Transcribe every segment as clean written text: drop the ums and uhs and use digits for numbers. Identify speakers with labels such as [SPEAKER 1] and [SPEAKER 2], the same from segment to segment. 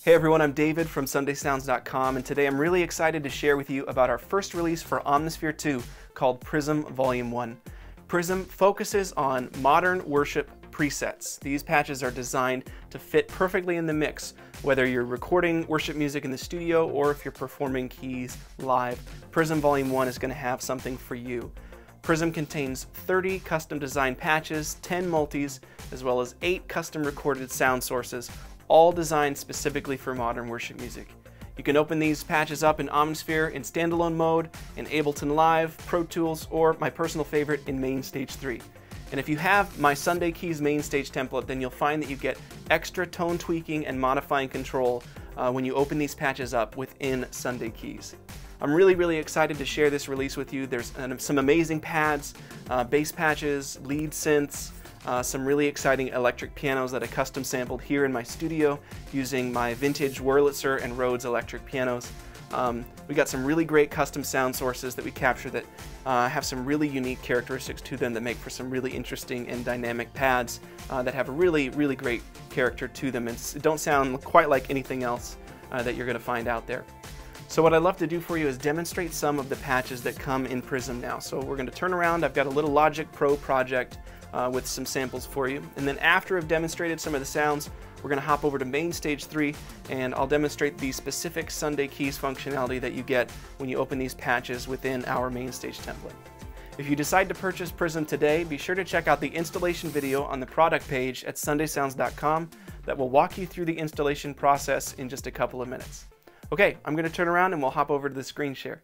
[SPEAKER 1] Hey everyone, I'm David from SundaySounds.com, and today I'm really excited to share with you about our first release for Omnisphere 2 called Prism Volume 1. Prism focuses on modern worship presets. These patches are designed to fit perfectly in the mix, whether you're recording worship music in the studio or if you're performing keys live. Prism Volume 1 is going to have something for you. Prism contains 30 custom designed patches, 10 multis, as well as 8 custom recorded sound sources, all designed specifically for modern worship music. You can open these patches up in Omnisphere in standalone mode, in Ableton Live, Pro Tools, or my personal favorite, in Main Stage 3. And if you have my Sunday Keys main stage template, then you'll find that you get extra tone tweaking and modifying control when you open these patches up within Sunday Keys. I'm really excited to share this release with you. There's some amazing pads, bass patches, lead synths, some really exciting electric pianos that I custom sampled here in my studio using my vintage Wurlitzer and Rhodes electric pianos. We got some really great custom sound sources that we capture that have some really unique characteristics to them that make for some really interesting and dynamic pads that have a really great character to them and don't sound quite like anything else that you're going to find out there. So what I'd love to do for you is demonstrate some of the patches that come in Prism now. So we're going to turn around. I've got a little Logic Pro project with some samples for you. And then after I've demonstrated some of the sounds, we're going to hop over to Main Stage 3 and I'll demonstrate the specific Sunday Keys functionality that you get when you open these patches within our Main Stage template. If you decide to purchase Prism today, be sure to check out the installation video on the product page at SundaySounds.com that will walk you through the installation process in just a couple of minutes. Okay, I'm going to turn around and we'll hop over to the screen share.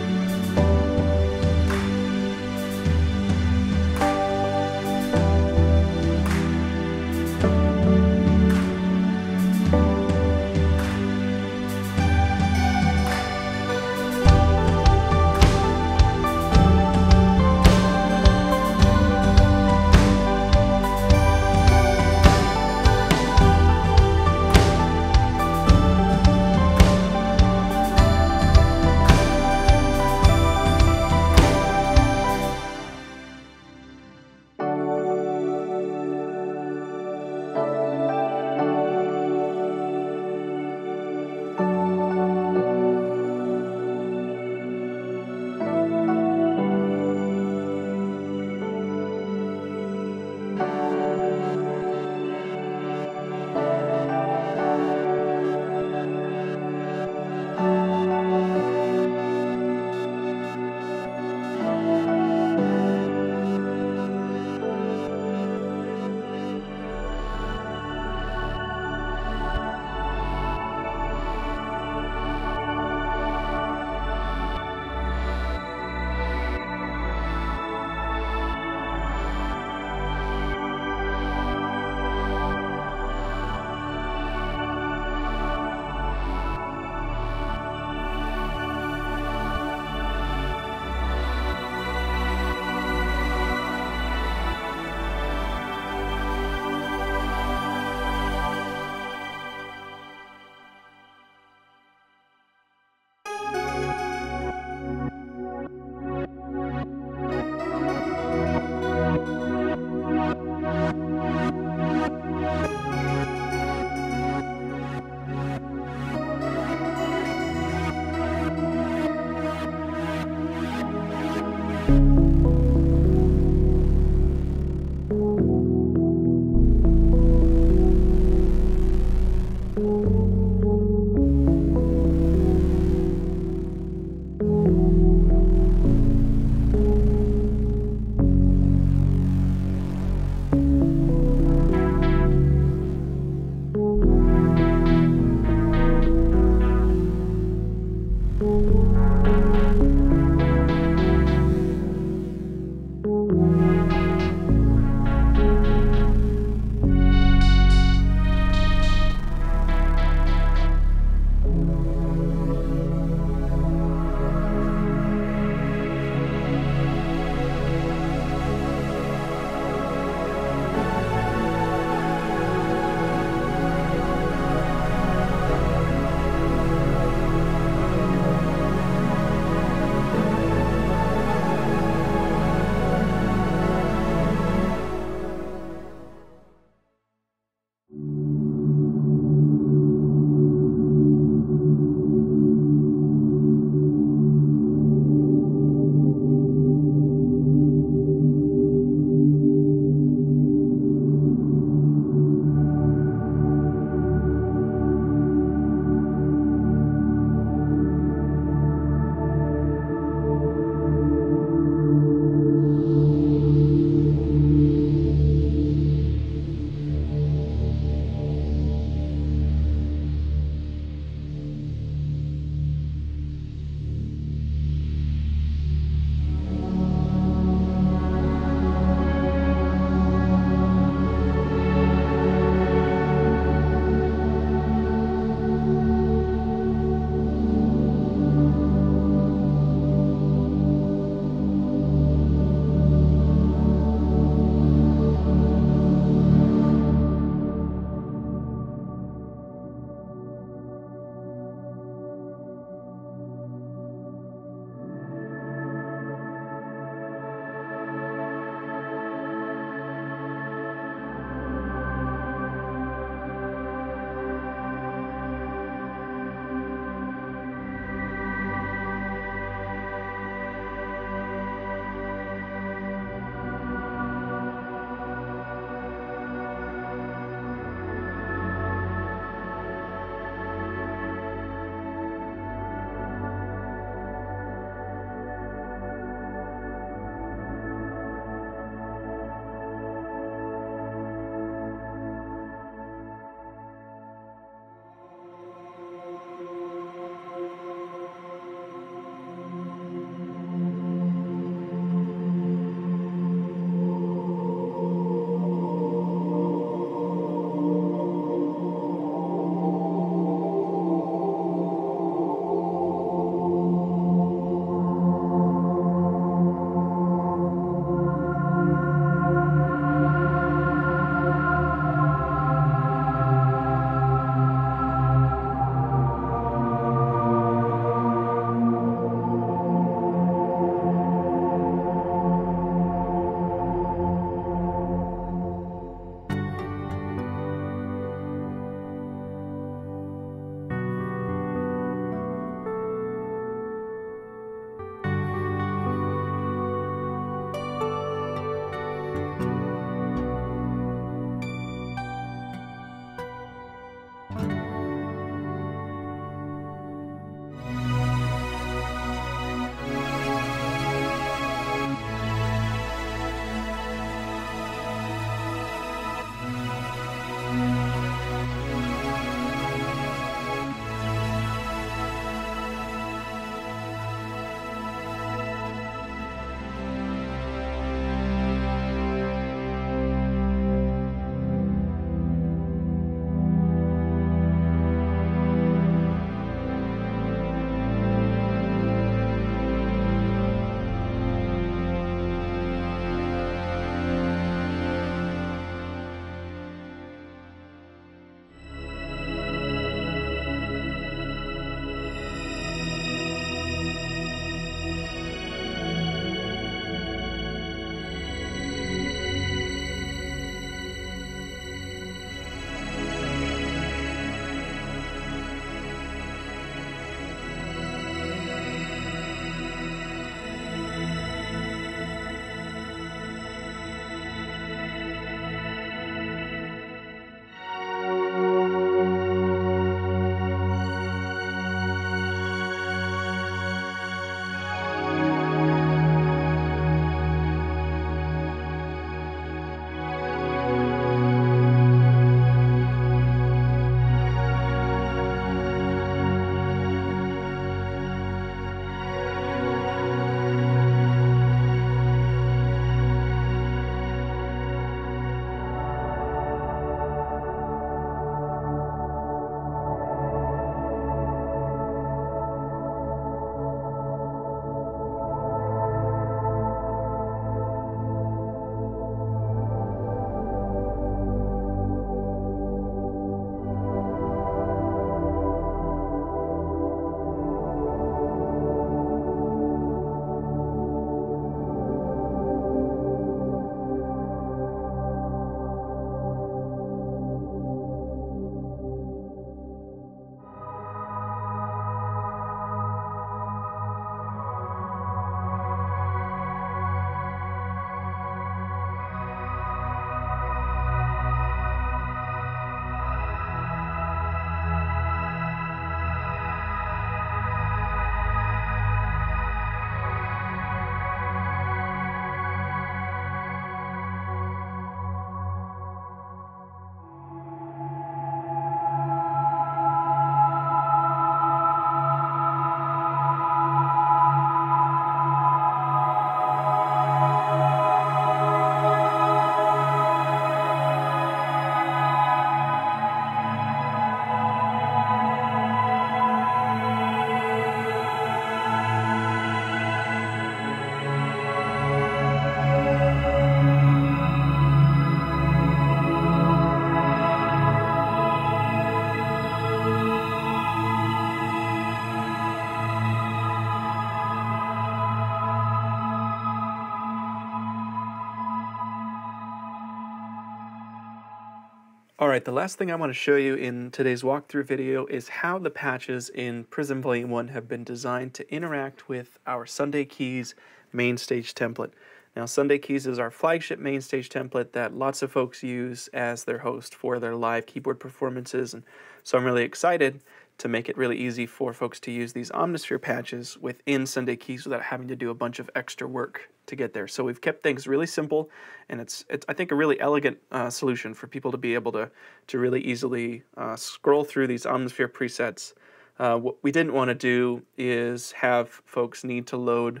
[SPEAKER 1] Alright, the last thing I want to show you in today's walkthrough video is how the patches in Prism Volume 1 have been designed to interact with our Sunday Keys main stage template. Now, Sunday Keys is our flagship main stage template that lots of folks use as their host for their live keyboard performances, and so I'm really excited to make it really easy for folks to use these Omnisphere patches within Sunday Keys without having to do a bunch of extra work to get there. So we've kept things really simple, and it's I think, a really elegant solution for people to be able to really easily scroll through these Omnisphere presets. What we didn't want to do is have folks need to load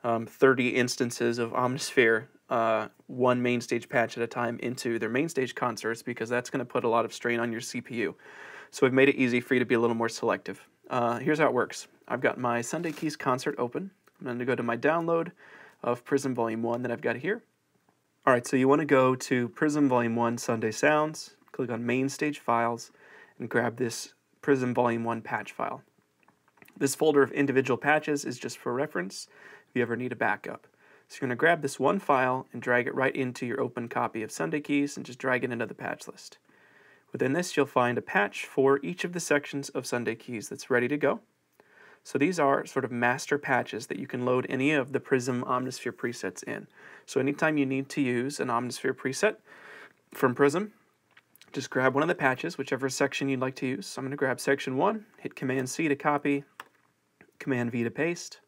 [SPEAKER 1] 30 instances of Omnisphere, one main stage patch at a time, into their main stage concerts, because that's going to put a lot of strain on your CPU. So we've made it easy for you to be a little more selective. Here's how it works. I've got my Sunday Keys concert open. I'm going to go to my download of Prism Volume 1 that I've got here. Alright, so you want to go to Prism Volume 1 Sunday Sounds, click on Main Stage Files, and grab this Prism Volume 1 patch file. This folder of individual patches is just for reference if you ever need a backup. So you're going to grab this one file and drag it right into your open copy of Sunday Keys and just drag it into the patch list. Within this, you'll find a patch for each of the sections of Sunday Keys that's ready to go. So these are sort of master patches that you can load any of the Prism Omnisphere presets in. So anytime you need to use an Omnisphere preset from Prism, just grab one of the patches, whichever section you'd like to use. So I'm going to grab section 1, hit Command-C to copy, Command-V to paste,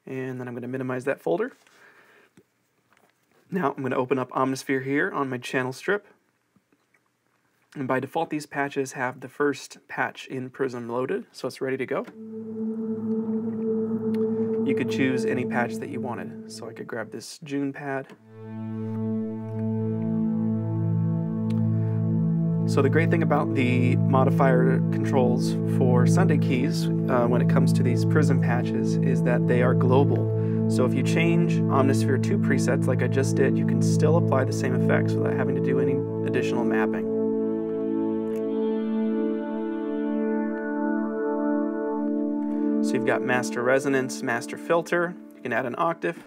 [SPEAKER 1] and then I'm going to minimize that folder. Now I'm going to open up Omnisphere here on my channel strip. And by default, these patches have the first patch in Prism loaded, so it's ready to go. You could choose any patch that you wanted. So I could grab this June pad. So the great thing about the modifier controls for Sunday Keys when it comes to these Prism patches is that they are global. So if you change Omnisphere 2 presets like I just did, you can still apply the same effects without having to do any additional mapping. So you've got master resonance, master filter. You can add an octave. You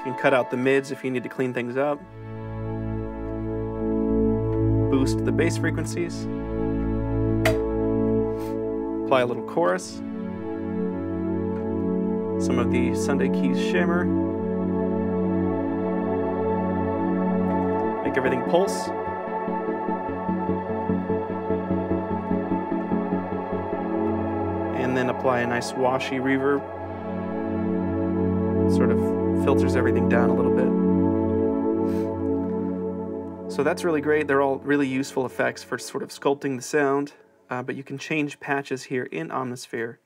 [SPEAKER 1] can cut out the mids if you need to clean things up. Boost the bass frequencies. Apply a little chorus. Some of the Sunday Keys shimmer. Make everything pulse. And then apply a nice washy reverb. Sort of filters everything down a little bit. So that's really great. They're all really useful effects for sort of sculpting the sound, but you can change patches here in Omnisphere,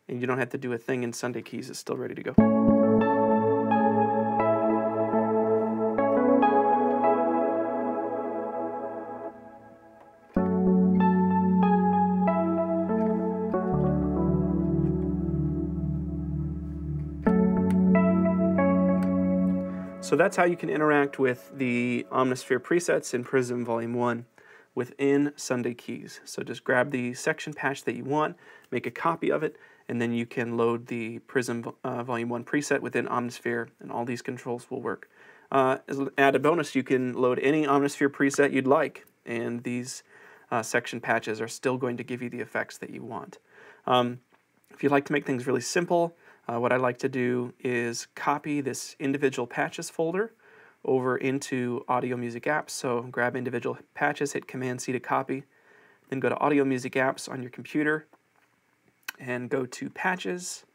[SPEAKER 1] and you don't have to do a thing in Sunday Keys. It's still ready to go. So that's how you can interact with the Omnisphere presets in Prism Volume 1 within Sunday Keys. So just grab the section patch that you want, make a copy of it, and then you can load the Prism Volume 1 preset within Omnisphere, and all these controls will work. As an added bonus, you can load any Omnisphere preset you'd like, and these section patches are still going to give you the effects that you want. If you'd like to make things really simple, what I like to do is copy this individual patches folder over into Audio Music Apps. So grab individual patches, hit Command-C to copy, then go to Audio Music Apps on your computer, and go to Patches,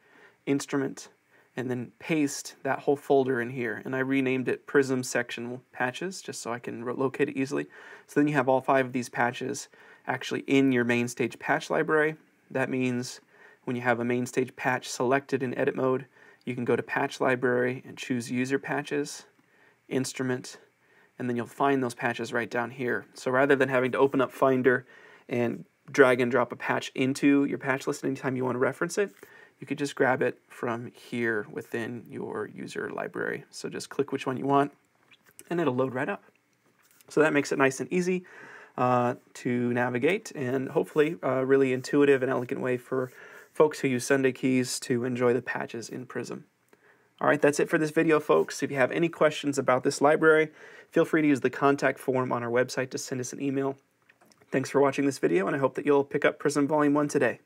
[SPEAKER 1] Instrument, and then paste that whole folder in here. And I renamed it Prism Section Patches, just so I can locate it easily. So then you have all 5 of these patches actually in your main stage patch library. That means when you have a main stage patch selected in edit mode, you can go to Patch Library and choose User Patches, Instrument, and then you'll find those patches right down here. So rather than having to open up Finder and drag and drop a patch into your patch list anytime you want to reference it, you could just grab it from here within your user library. So just click which one you want, and it'll load right up. So that makes it nice and easy to navigate, and hopefully a really intuitive and elegant way for folks who use Sunday Keys to enjoy the patches in Prism. All right, that's it for this video, folks. If you have any questions about this library, feel free to use the contact form on our website to send us an email. Thanks for watching this video, and I hope that you'll pick up Prism Volume 1 today.